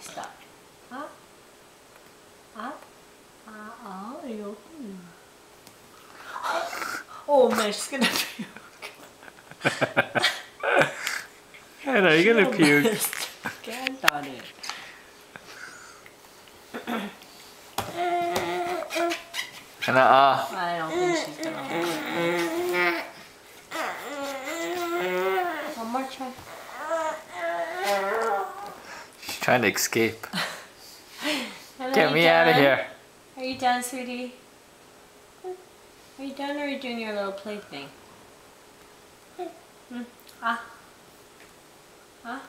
stop. Ah. Ah. Ah. Oh, you open. Oh man, she's gonna puke. Hannah, you're gonna puke. Can't on it. Hannah, I don't think she's gonna hold it. One more try. She's trying to escape. Hello, Get me out of here. Are you done, sweetie? Are you done, or are you doing your little play thing? Ah. Ah.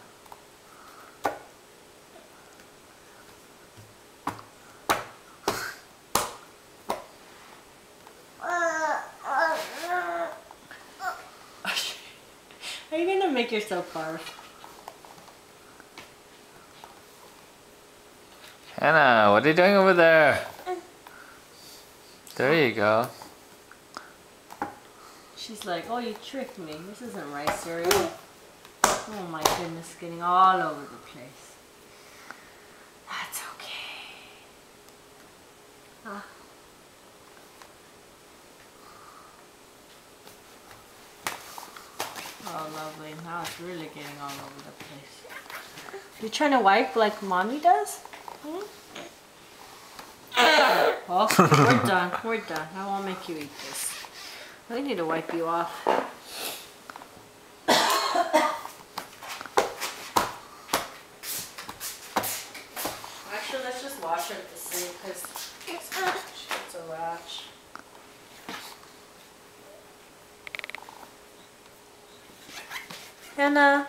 Are you gonna make yourself barf? Hannah, what are you doing over there? There you go. She's like, oh, you tricked me. This isn't rice cereal. Oh my goodness, getting all over the place. That's okay. Ah. Oh, lovely. Now it's really getting all over the place. You trying to wipe like mommy does? Hmm? Oh, we're done. We're done. I won't make you eat this. We need to wipe you off. Actually, let's just wash her at the sink because she gets a rash. Hannah.